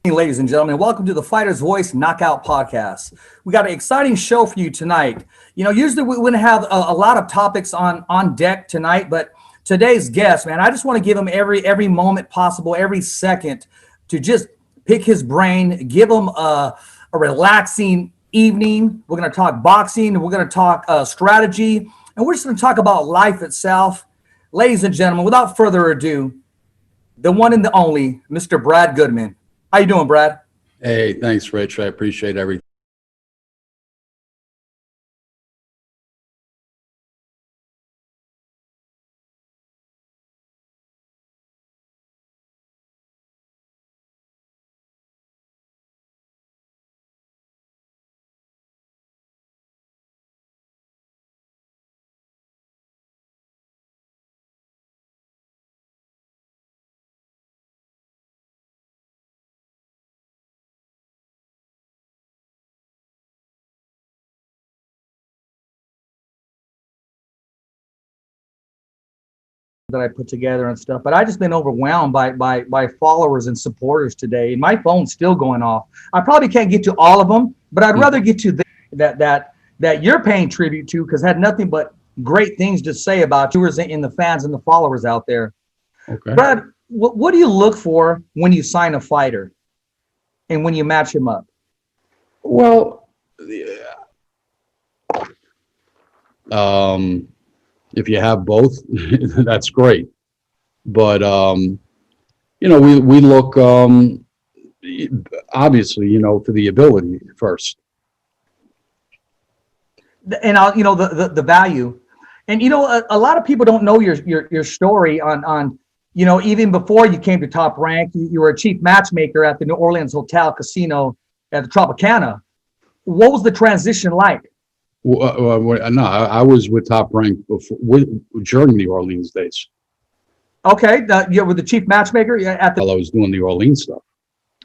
Ladies and gentlemen, welcome to the Fighter's Voice Knockout Podcast. We got an exciting show for you tonight. Usually we wouldn't have a lot of topics on deck tonight, but today's guest, man, I just want to give him every moment possible, every second to just pick his brain, give him a relaxing evening. We're going to talk boxing, we're going to talk strategy, and we're just going to talk about life itself. Ladies and gentlemen, without further ado, the one and the only, Mr. Brad Goodman. How you doing, Brad? Hey, thanks, Rich. I appreciate everything. That I put together and stuff, but I just been overwhelmed by followers and supporters today, and my phone's still going off. I probably can't get to all of them, but I'd rather get to that you're paying tribute to, because had nothing but great things to say about you and the fans and the followers out there. Okay. Brad, what do you look for when you sign a fighter and when you match him up? Well, yeah. If you have both, that's great. But we look obviously, for the ability first. And the value, and a lot of people don't know your story on even before you came to Top Rank, you were a chief matchmaker at the New Orleans Hotel Casino at the Tropicana. What was the transition like? No, I was with Top Rank during the Orleans days. Okay, you were the chief matchmaker at the. While I was doing the Orleans stuff.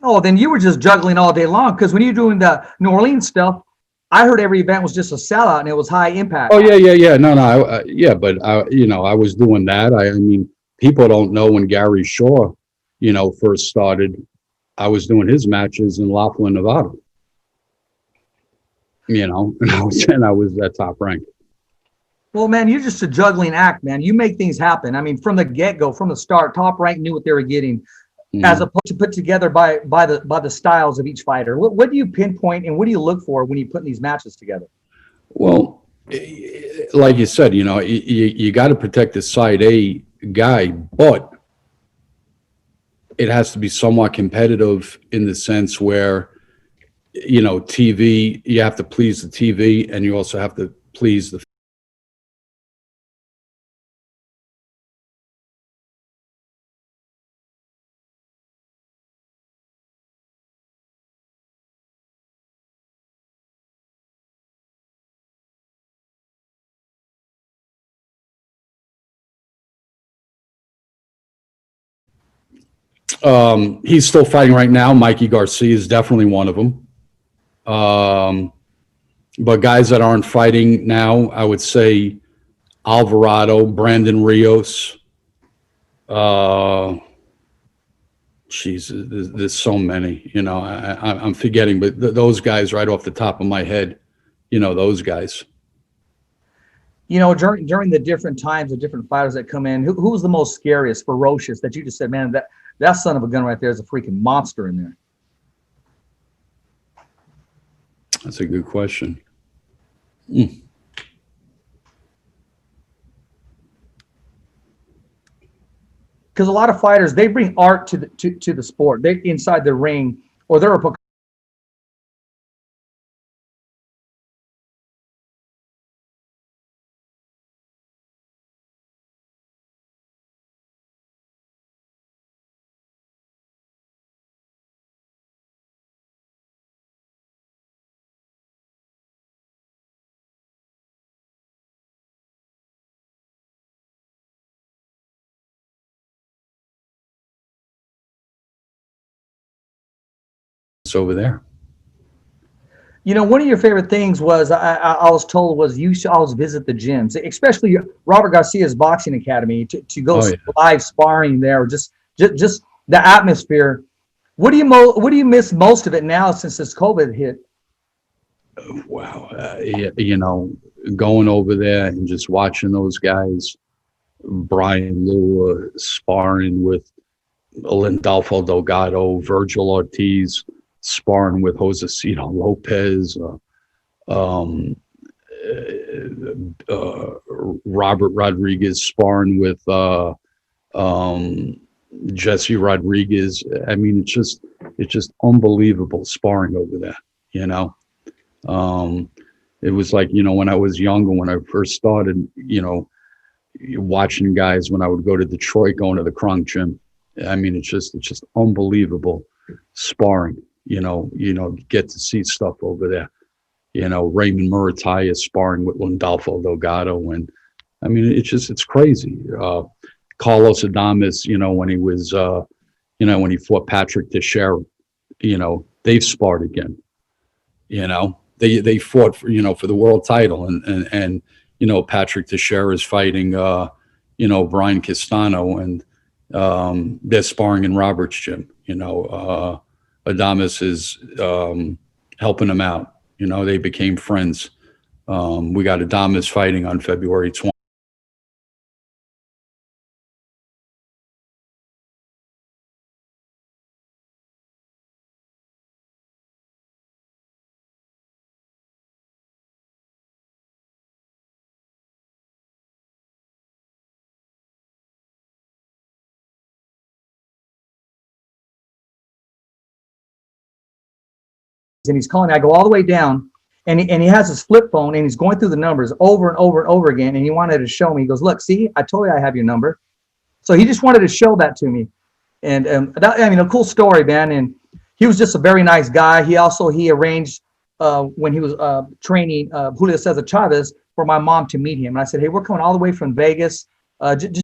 Oh, then you were just juggling all day long, because when you're doing the New Orleans stuff, I heard every event was just a sellout and it was high impact. Oh yeah. No, but I was doing that. I mean, people don't know when Gary Shaw, first started. I was doing his matches in Laughlin, Nevada. And I was at Top Rank. Well, man, you're just a juggling act, man. You make things happen. I mean, from the get-go, from the start, Top Rank knew what they were getting, as opposed to put together by the styles of each fighter. What do you pinpoint and what do you look for when you're putting these matches together? Well, like you said, you got to protect the side A guy, but it has to be somewhat competitive in the sense where, TV, you have to please the TV, and you also have to please the. He's still fighting right now. Mikey Garcia is definitely one of them. But guys that aren't fighting now, I would say Alvarado, Brandon Rios. There's so many, I'm forgetting, but those guys right off the top of my head, those guys. During the different times, the different fighters that come in, who was the most scariest, ferocious, that you just said, man, that son of a gun right there is a freaking monster in there? That's a good question. Because a lot of fighters, they bring art to the sport. They inside the ring, or they're a Over there. One of your favorite things was I was told was you should always visit the gyms, especially Robert Garcia's boxing academy, to go live sparring there, just the atmosphere. What do you miss most of it now since this COVID hit? Wow. You know, going over there and just watching those guys, Brian Lua sparring with Lindolfo Delgado, Virgil Ortiz sparring with Josecito Lopez, Robert Rodriguez sparring with Jesse Rodriguez. I mean, it's just unbelievable sparring over there, you know. It was like, you know, when I was younger, when I first started, you know, watching guys when I would go to Detroit, going to the Kronk gym. I mean, it's just unbelievable sparring. You get to see stuff over there. You know, Raymond Murataya sparring with Lindolfo Delgado, and I mean, it's crazy. Carlos Adames, you know, when he was, you know, when he fought Patrick Teixeira, you know, they've sparred again. You know, they fought for, you know, for the world title, and you know, Patrick Teixeira is fighting, you know, Brian Castano, and they're sparring in Robert's gym. You know, Adames is helping him out. You know, they became friends. We got Adames fighting on February 20th. And he's calling. I go all the way down, and he has his flip phone, and he's going through the numbers over and over and over again. And he wanted to show me. He goes, "Look, see, I told you I have your number." So he just wanted to show that to me, and that, I mean, a cool story, man. And he was just a very nice guy. He arranged when he was training Julio Cesar Chavez for my mom to meet him. And I said, "Hey, we're coming all the way from Vegas. Just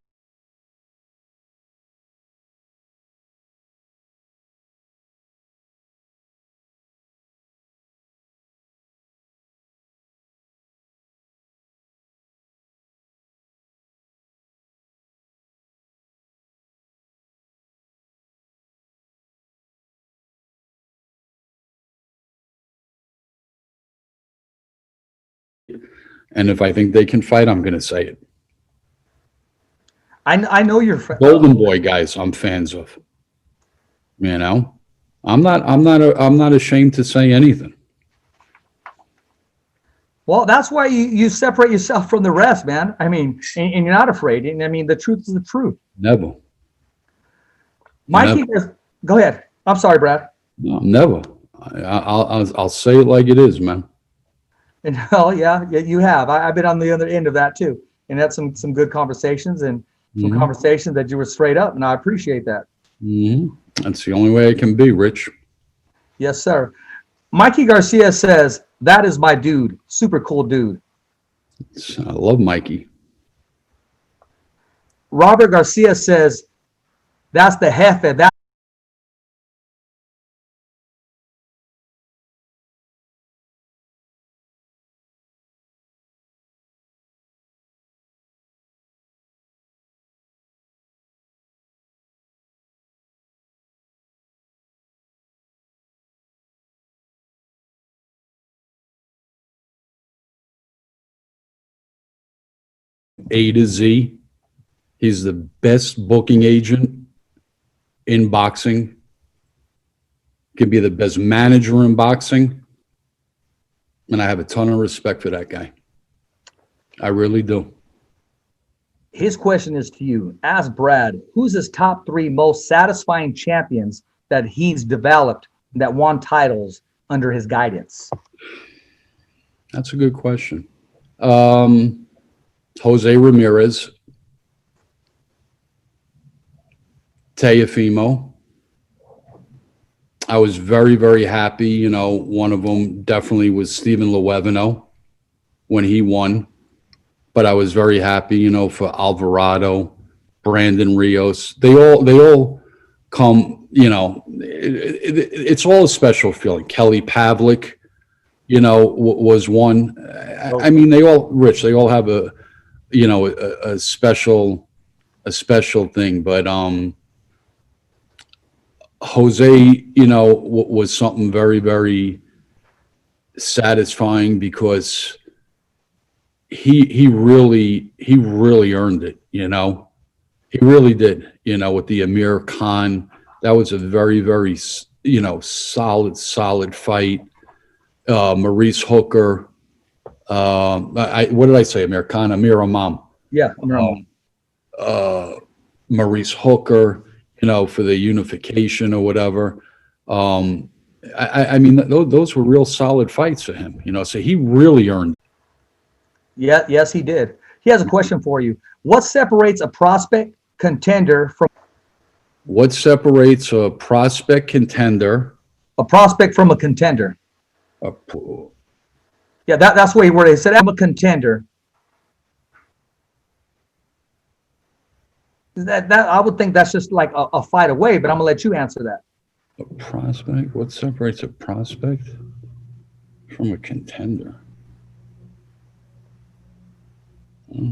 And if I think they can fight, I'm going to say it. I know you're Golden Boy guys, I'm fans of. You know, I'm not ashamed to say anything. Well, that's why you separate yourself from the rest, man. I mean, and you're not afraid. And I mean, the truth is the truth. Never. Mikey, go ahead. I'm sorry, Brad. No, never. I'll say it like it is, man. And well, yeah, you have. I've been on the other end of that too, and had some good conversations and some conversations that you were straight up, and I appreciate that. That's the only way it can be, Rich. Yes, sir. Mikey Garcia says, "That is my dude. Super cool dude." I love Mikey. Robert Garcia says, "That's the Khetphet. That." A to Z. He's the best booking agent in boxing. Could be the best manager in boxing. And I have a ton of respect for that guy. I really do. His question is to you. Ask Brad, who's his top 3 most satisfying champions that he's developed that won titles under his guidance? That's a good question. Jose Ramirez, Teofimo. I was very, very happy. You know, one of them definitely was Stephen Loevino when he won. But I was very happy, you know, for Alvarado, Brandon Rios. They all come, you know, it's all a special feeling. Kelly Pavlik, you know, was one. I mean, they all have a, you know, a special thing. But Jose, was something very, very satisfying because he really earned it, He really did, with the Amir Khan. That was a very, very, solid fight. Maurice Hooker. What did I say? Amir Khan, Amir Imam. Yeah, Imam. Maurice Hooker, for the unification or whatever. I mean, those were real solid fights for him, so he really earned it. Yeah, yes, he did. He has a question for you. What separates a prospect contender from What separates a prospect contender? a prospect from a contender? A, Yeah, that's where he said, I'm a contender. That I would think that's just like a fight away, but I'm gonna let you answer that. a prospect? What separates a prospect from a contender? I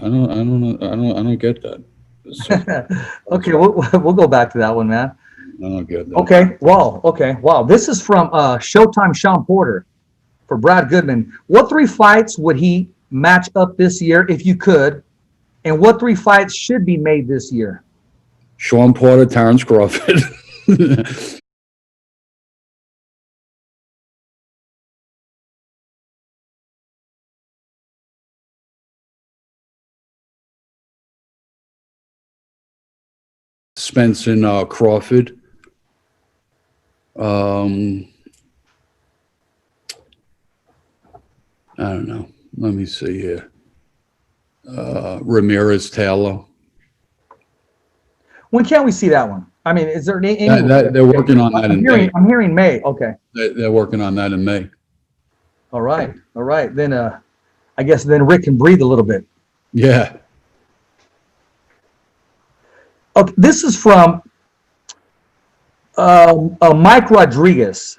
don't get that. Okay, we'll go back to that one, man. I don't get that. Okay, wow. This is from Showtime Sean Porter for Brad Goodman. What 3 fights would he match up this year if you could? And what 3 fights should be made this year? Sean Porter, Terrence Crawford. Spence and Crawford. I don't know. Let me see here. Ramirez Taylor. When can we see that one? I mean, is there any? They're working on that in May. I'm hearing May. Okay. They're working on that in May. All right. Then I guess then Rick can breathe a little bit. Yeah. Okay, this is from Mike Rodriguez.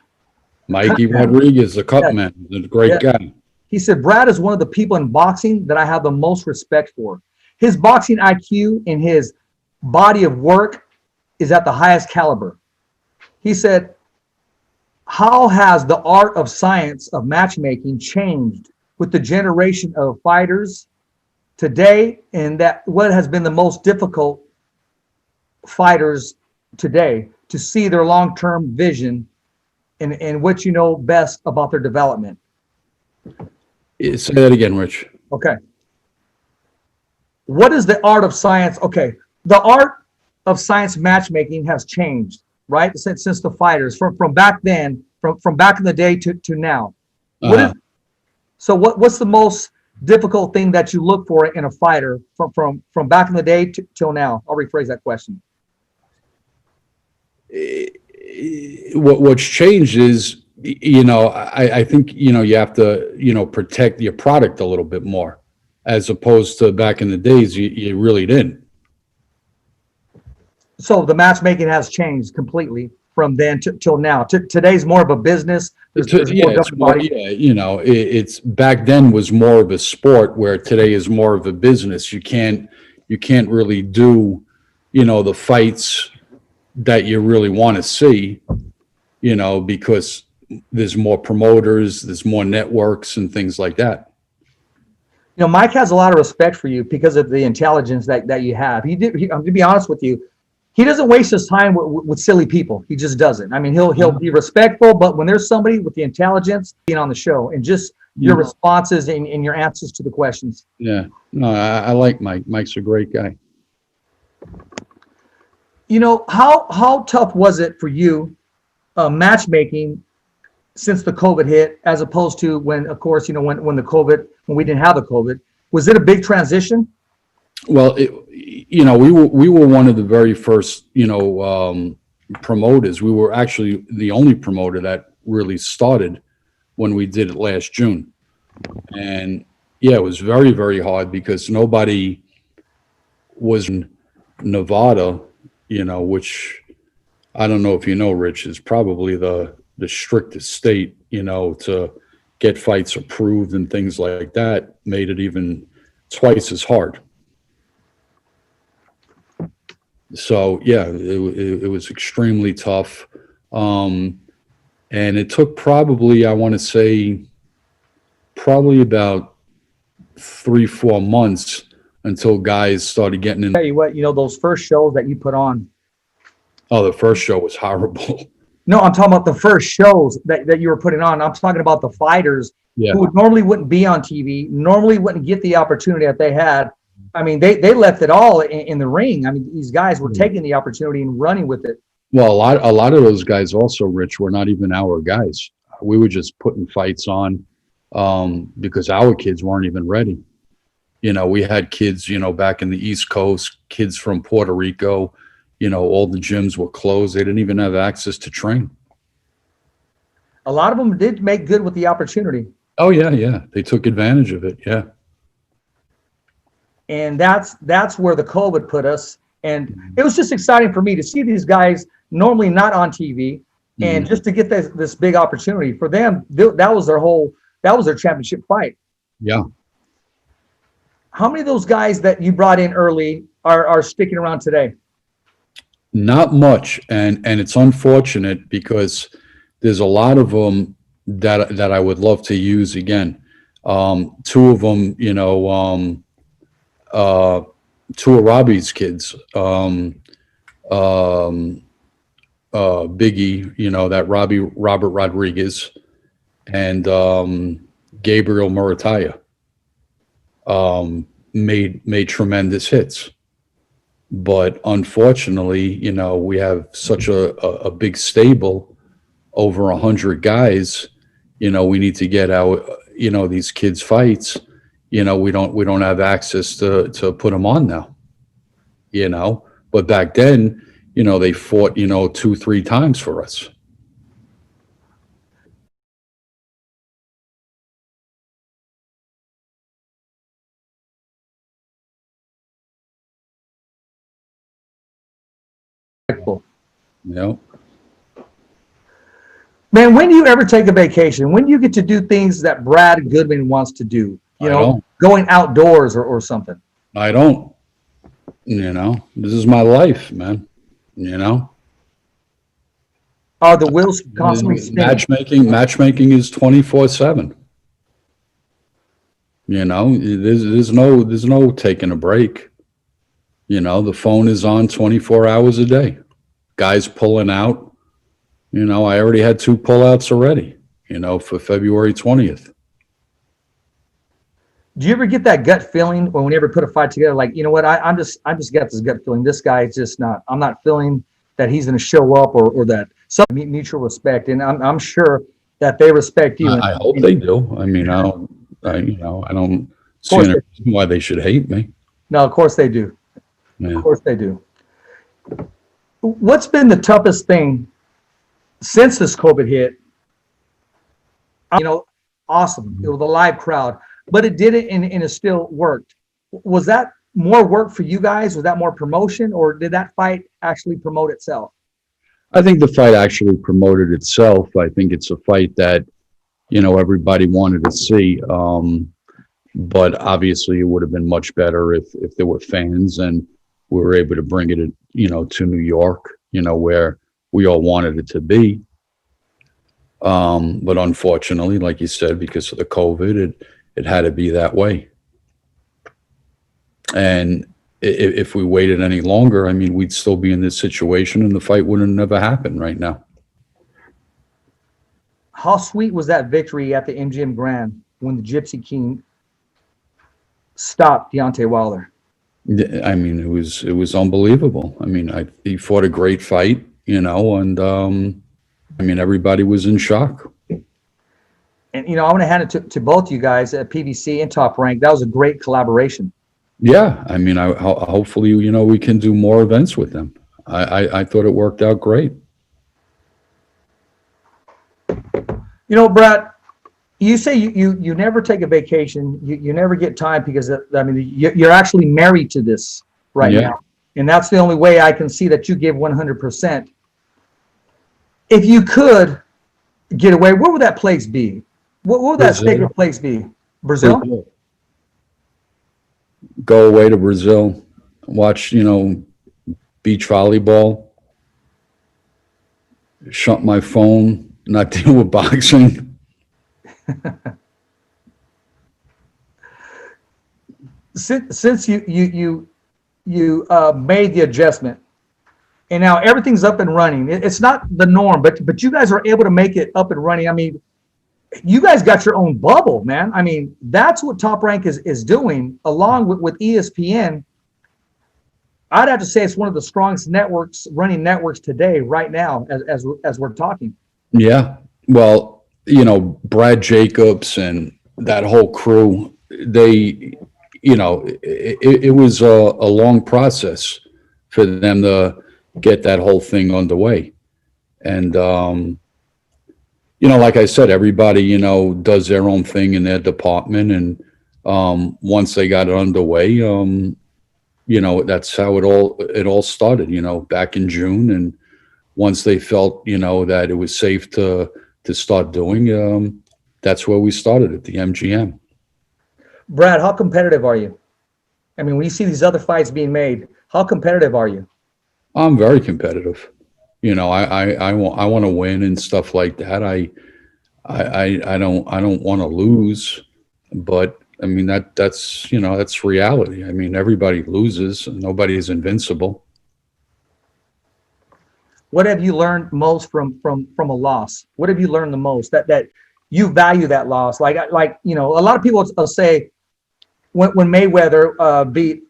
Mikey Rodriguez, the cup man, the great guy. He said, Brad is one of the people in boxing that I have the most respect for. His boxing IQ and his body of work is at the highest caliber. He said, how has the art of science of matchmaking changed with the generation of fighters today, and that what has been the most difficult fighters today to see their long-term vision and what you know best about their development? Say that again, Rich. Okay. What is the art of science? Okay. The art of science matchmaking has changed, right? Since the fighters from back then, from back in the day to now. What's the most difficult thing that you look for in a fighter from back in the day till now? I'll rephrase that question. What's changed is, I think, you have to, protect your product a little bit more, as opposed to back in the days, you really didn't. So the matchmaking has changed completely from then till now. Today's more of a business. It's back then was more of a sport, where today is more of a business. You can't really do, the fights that you really want to see, because there's more promoters, there's more networks and things like that. Mike has a lot of respect for you because of the intelligence that you have. To be honest with you, he doesn't waste his time with silly people. He just doesn't. I mean, he'll be respectful, but when there's somebody with the intelligence being on the show and just your responses and your answers to the questions. Yeah, no, I like Mike. Mike's a great guy. How tough was it for you matchmaking since the COVID hit, as opposed to when, of course, when we didn't have the COVID? Was it a big transition? Well, we were one of the very first, promoters. We were actually the only promoter that really started when we did it last June. And yeah, it was very, very hard because nobody was in Nevada, which I don't know if you know, Rich, is probably the strictest state, to get fights approved and things like that, made it even twice as hard. So yeah, it was extremely tough. And it took probably, I want to say, probably about 3, 4 months until guys started getting in. Tell you what, those first shows that you put on. Oh, the first show was horrible. No, I'm talking about the first shows that you were putting on. I'm talking about the fighters Yeah. who normally wouldn't be on TV, normally wouldn't get the opportunity that they had. I mean, they left it all in the ring. I mean, these guys were taking the opportunity and running with it. Well, a lot of those guys also, Rich, were not even our guys. We were just putting fights on because our kids weren't even ready. We had kids, back in the East Coast, kids from Puerto Rico. All the gyms were closed. They didn't even have access to train. A lot of them did make good with the opportunity. Oh, yeah, yeah. They took advantage of it, yeah. And that's where the COVID put us. And it was just exciting for me to see these guys normally not on TV and just to get this big opportunity. For them, that was their championship fight. Yeah. How many of those guys that you brought in early are sticking around today? Not much, and it's unfortunate because there's a lot of them that I would love to use again. Two of them, two of Robbie's kids, Biggie, that Robert Rodriguez, and Gabriel Murataya made tremendous hits. But unfortunately, we have such a big stable, over 100 guys. We need to get our, these kids fights. We don't have access to put them on now. But back then, they fought, 2-3 times for us. Yeah. Man, when do you ever take a vacation? When do you get to do things that Brad Goodman wants to do? Going outdoors or something. I don't. This is my life, man. Are the wheels constantly spinning? Matchmaking is 24/7. There's no taking a break. The phone is on 24 hours a day. Guys pulling out. I already had 2 pullouts already, for February 20th. Do you ever get that gut feeling when we ever put a fight together? Like, you know what? I just got this gut feeling. This guy is just not. I'm not feeling that he's going to show up or that some mutual respect. And I'm sure that they respect you. I hope they do. I mean, I don't see any reason why they should hate me. No, of course they do. Yeah. Of course they do. What's been the toughest thing since this COVID hit? Awesome. It was a live crowd, but it did it and it still worked. Was that more work for you guys? Was that more promotion, or did that fight actually promote itself? I think the fight actually promoted itself. I think it's a fight that, everybody wanted to see. But obviously it would have been much better if there were fans and we were able to bring it, to New York, where we all wanted it to be. But unfortunately, like you said, because of the COVID, it had to be that way. And if we waited any longer, I mean, we'd still be in this situation and the fight would have never happened right now. How sweet was that victory at the MGM Grand when the Gypsy King stopped Deontay Wilder? I mean, it was unbelievable. I mean, he fought a great fight, and I mean, everybody was in shock. And, I want to hand it to both you guys at PBC and Top Rank. That was a great collaboration. Yeah, I mean, hopefully, we can do more events with them. I thought it worked out great. Brad, you say you never take a vacation. You never get time because, I mean, you're actually married to this right now. And that's the only way I can see that you give 100%. If you could get away, where would that place be? What would that sacred place be? Brazil? Go away to Brazil, watch, beach volleyball, shut my phone, not deal with boxing. Since you made the adjustment, and now everything's up and running. It's not the norm, but you guys are able to make it up and running. I mean, you guys got your own bubble, man. I mean, that's what Top Rank is doing, along with ESPN. I'd have to say it's one of the strongest running networks today, right now, as we're talking. Yeah. Well, you know, Brad Jacobs and that whole crew, they, you know, it was a long process for them to get that whole thing underway. And, you know, like I said, everybody, you know, does their own thing in their department. And once they got it underway, you know, that's how it all started, you know, back in June. And once they felt, you know, that it was safe to start doing, that's where we started at the MGM. Brad, how competitive are you? I mean, when you see these other fights being made, how competitive are you? I'm very competitive. You know, I want to win and stuff like that. I don't want to lose, but I mean, that's, you know, that's reality. I mean, everybody loses. Nobody is invincible. What have you learned most from a loss? What have you learned the most that you value that loss? Like, you know, a lot of people will say when Mayweather beat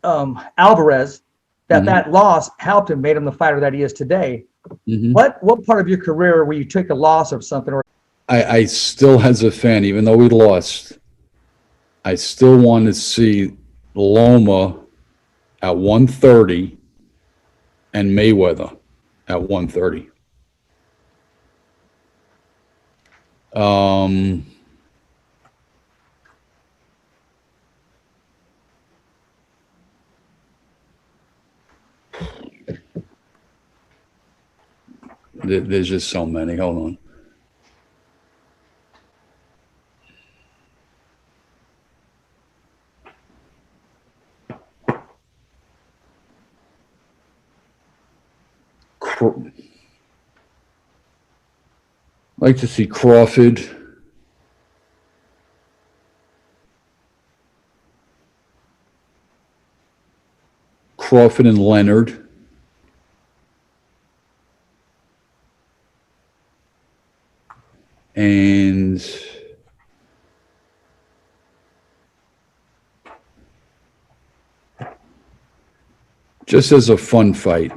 Alvarez, that loss helped him, made him the fighter that he is today. What part of your career where you took a loss of something? Or I still, as a fan, even though we lost, I still want to see Loma at 130 and Mayweather at 130. There's just so many. Hold on. Like to see Crawford. Crawford and Leonard. And just as a fun fight,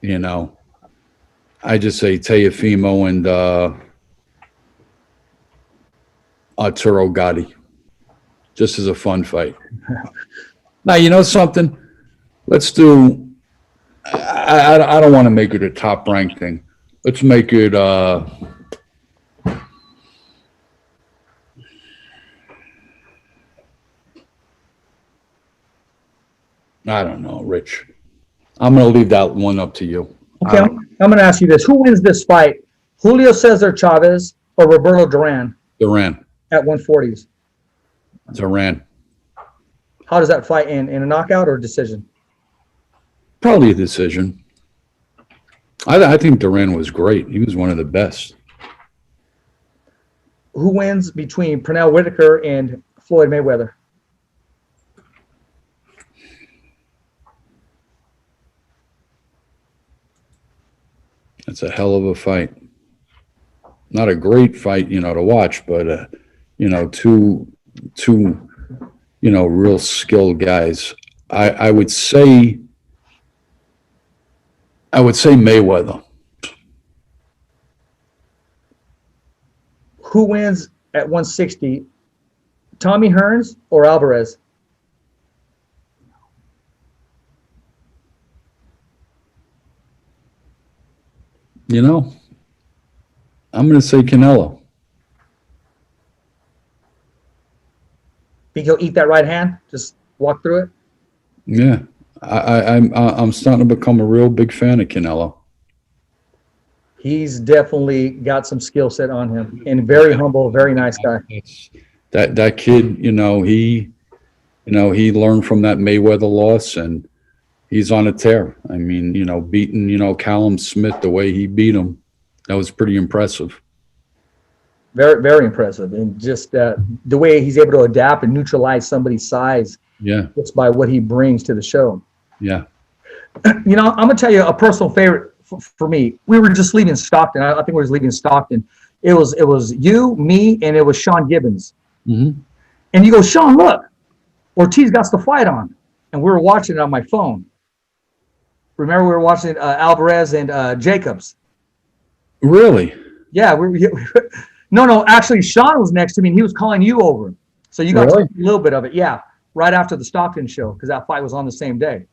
you know, I just say Teofimo and Arturo Gatti, just as a fun fight. Now, you know something? Let's do, I don't want to make it a top rank thing. Let's make it, I don't know, Rich. I'm going to leave that one up to you. okay, I'm going to ask you this: who wins this fight, Julio Cesar Chavez or Roberto Duran? Duran. At 140s. Duran. How does that fight end? In a knockout or a decision? Probably a decision. I think Duran was great. He was one of the best. Who wins between Pernell Whitaker and Floyd Mayweather? It's a hell of a fight. Not a great fight, you know, to watch, but you know, two, you know, real skilled guys. I would say Mayweather. Who wins at 160, Tommy Hearns or Alvarez? You know, I'm going to say Canelo. Think he'll eat that right hand? Just walk through it? Yeah, I'm starting to become a real big fan of Canelo. He's definitely got some skill set on him, and very humble, very nice guy. That kid, you know, he learned from that Mayweather loss, and he's on a tear. I mean, beating, Callum Smith the way he beat him, that was pretty impressive. Very, very impressive. And just the way he's able to adapt and neutralize somebody's size Yeah. just by what he brings to the show. Yeah. I'm going to tell you a personal favorite for me. We were just leaving Stockton. I think we were leaving Stockton. It was you, me, and it was Sean Gibbons. Mm-hmm. And you go, Sean, look, Ortiz got the fight on. And we were watching it on my phone. Remember, we were watching Alvarez and Jacobs. Really? Yeah. No, actually, Sean was next to me, and he was calling you over. So you got to see a little bit of it. Yeah, right after the Stockton show, because that fight was on the same day.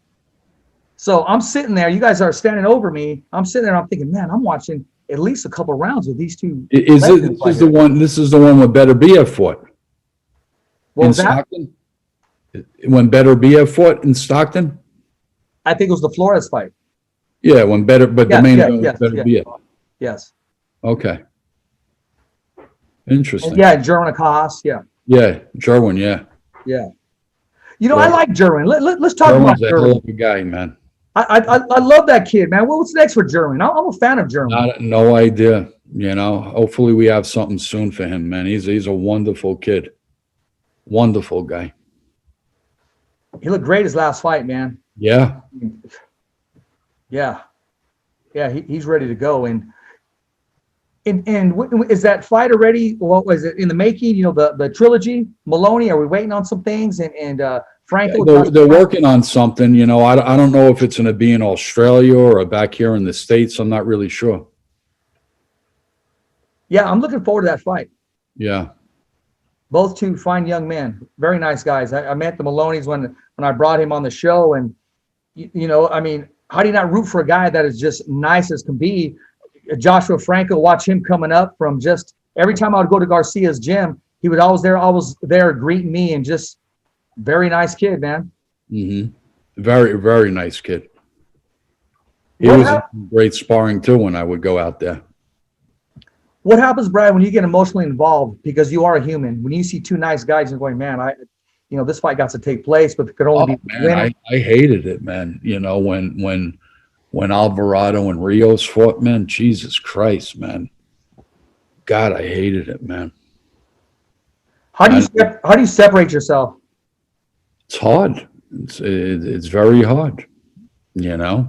So I'm sitting there. You guys are standing over me. I'm sitting there, and I'm thinking, man, I'm watching at least a couple rounds of these two. This is the one with Better Biev fought. What was Stockton? When Better Biev fought in Stockton? I think it was the Flores fight. Yeah, when Better, but the main event was Better Biev. Yes. Okay. Interesting. And yeah, Jerwin Haas. Yeah. Yeah, Jerwin. Yeah. Yeah. I like Jerwin. Let's talk about Jerwin's a hell of a guy, man. I love that kid, man. What's next for Jerwin? I'm a fan of Jerwin. No idea. Hopefully we have something soon for him, man. He's a wonderful kid. Wonderful guy. He looked great his last fight, man. Yeah. Yeah. Yeah, he's ready to go. And is that fight already? What was it in the making? The trilogy, Maloney. Are we waiting on some things? And Franco. They're working on something. I don't know if it's going to be in Australia or back here in the States. I'm not really sure. Yeah, I'm looking forward to that fight. Yeah. Both two fine young men, very nice guys. I met the Maloneys when I brought him on the show, and I mean, how do you not root for a guy that is just nice as can be? Joshua Franco, watch him coming up from just every time I would go to Garcia's gym, he would always there greeting me, and just very nice kid, man. Mm-hmm. Very, very nice kid. He was great sparring too when I would go out there. What happens, Brad, when you get emotionally involved, because you are a human? When you see two nice guys and going, man, this fight got to take place, but it could only be man, I hated it, man. When Alvarado and Rios fought, man, Jesus Christ, man. God, I hated it, man. How do you separate yourself? It's hard. It's very hard. Very,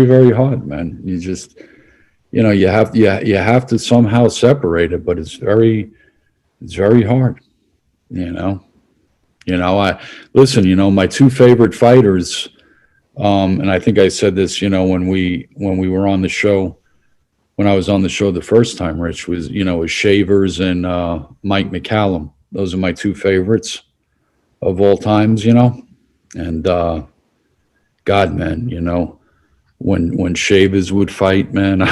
very hard, man. You just, you have to somehow separate it, but it's very hard. I listen. My two favorite fighters. And I think I said this, when we were on the show, when I was on the show the first time, Rich, was Shavers and Mike McCallum. Those are my two favorites of all times, and God, man, when Shavers would fight, man,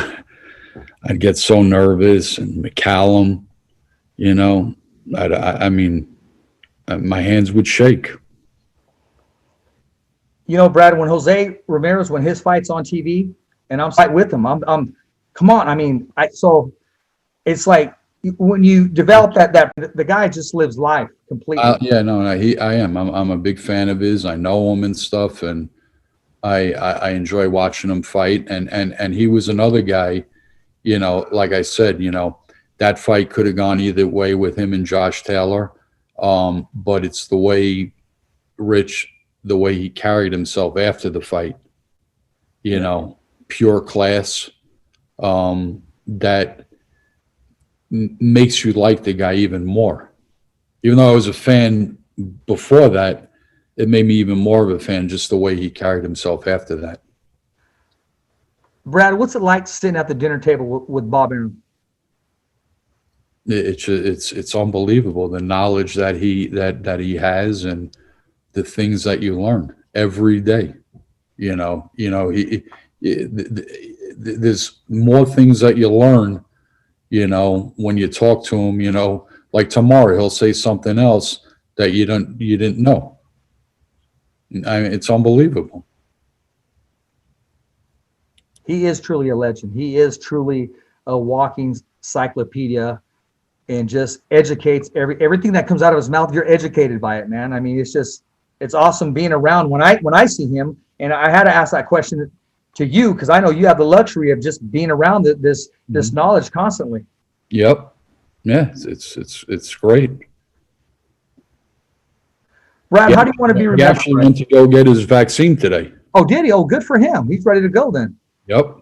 I'd get so nervous, and McCallum, I mean, my hands would shake. Brad, when Jose Ramirez, when his fight's on TV and I'm fighting with him, I'm come on. I mean, so it's like when you develop that the guy just lives life completely. Yeah, no, I am. I'm a big fan of his. I know him and stuff, and I enjoy watching him fight. And he was another guy, like I said, that fight could have gone either way with him and Josh Taylor. But it's the way the way he carried himself after the fight, pure class, that makes you like the guy even more. Even though I was a fan before that, it made me even more of a fan, just the way he carried himself after that. Brad, what's it like sitting at the dinner table with Bob Arum? It's unbelievable, the knowledge that he has, and the things that you learn every day. There's more things that you learn, when you talk to him, like tomorrow he'll say something else that you didn't know. I mean, it's unbelievable. He is truly a legend. He is truly a walking encyclopedia, and just educates everything that comes out of his mouth. You're educated by it, man. I mean, it's just it's awesome being around when I see him. And I had to ask that question to you because I know you have the luxury of just being around this knowledge constantly. Yep. Yeah, it's great. Brad, Yeah, how do you want to be he remembered? actually went to go get his vaccine today. Oh, did he? Oh, good for him. He's ready to go then. Yep.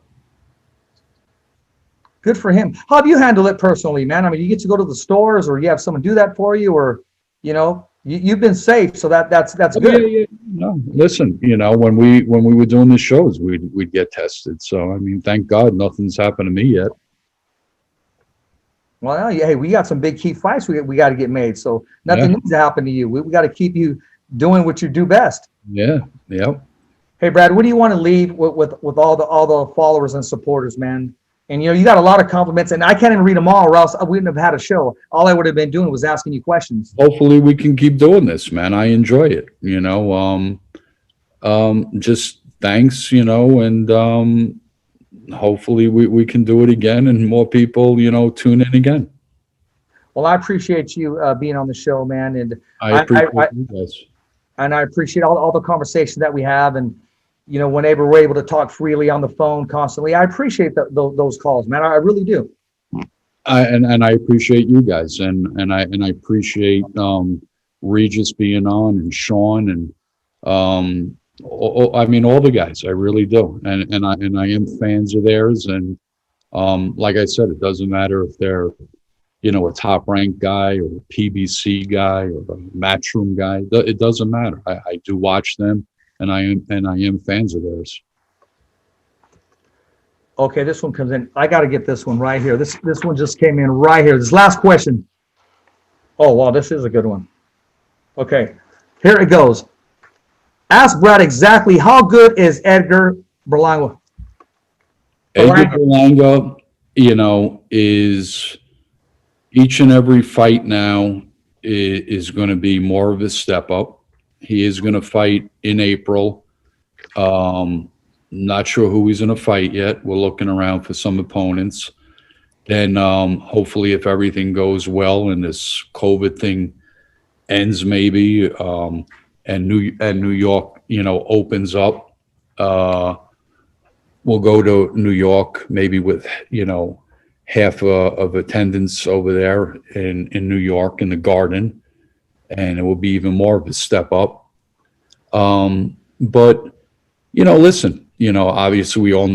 Good for him. How have you handled it personally, man? I mean, you get to go to the stores, or you have someone do that for you, or you've been safe, so that's good. Yeah. No, listen, when we were doing the shows, we'd get tested. So I mean, thank God nothing's happened to me yet. Well, yeah, hey, we got some big key fights we got to get made, so nothing needs to happen to you. We got to keep you doing what you do best. Yeah. Yep. Hey, Brad, what do you want to leave with all the followers and supporters, man? And you got a lot of compliments, and I can't even read them all, or else we wouldn't have had a show. All I would have been doing was asking you questions. Hopefully we can keep doing this, man. I enjoy it. Just thanks, and hopefully we can do it again, and more people, tune in again. Well, I appreciate you being on the show, man, and I appreciate you guys. And I appreciate all the conversation that we have, and whenever we're able to talk freely on the phone constantly, I appreciate those calls, man. I really do. And I appreciate you guys, and I appreciate Regis being on, and Sean, and I mean all the guys. I really do, and I am fans of theirs. And like I said, it doesn't matter if they're a top ranked guy or a PBC guy or a Matchroom guy. It doesn't matter. I do watch them, and I am fans of theirs. Okay, this one comes in. I got to get this one right here. This one just came in right here. This last question. Oh, wow, this is a good one. Okay, here it goes. Ask Brad exactly how good is Edgar Berlanga? Edgar Berlanga, is each and every fight now is going to be more of a step up. He is going to fight in April. Not sure who he's going to fight yet. We're looking around for some opponents. Then hopefully, if everything goes well and this COVID thing ends, maybe, and New York, opens up, we'll go to New York maybe with half of attendance over there in New York in the Garden, and it will be even more of a step up. But listen, obviously we all know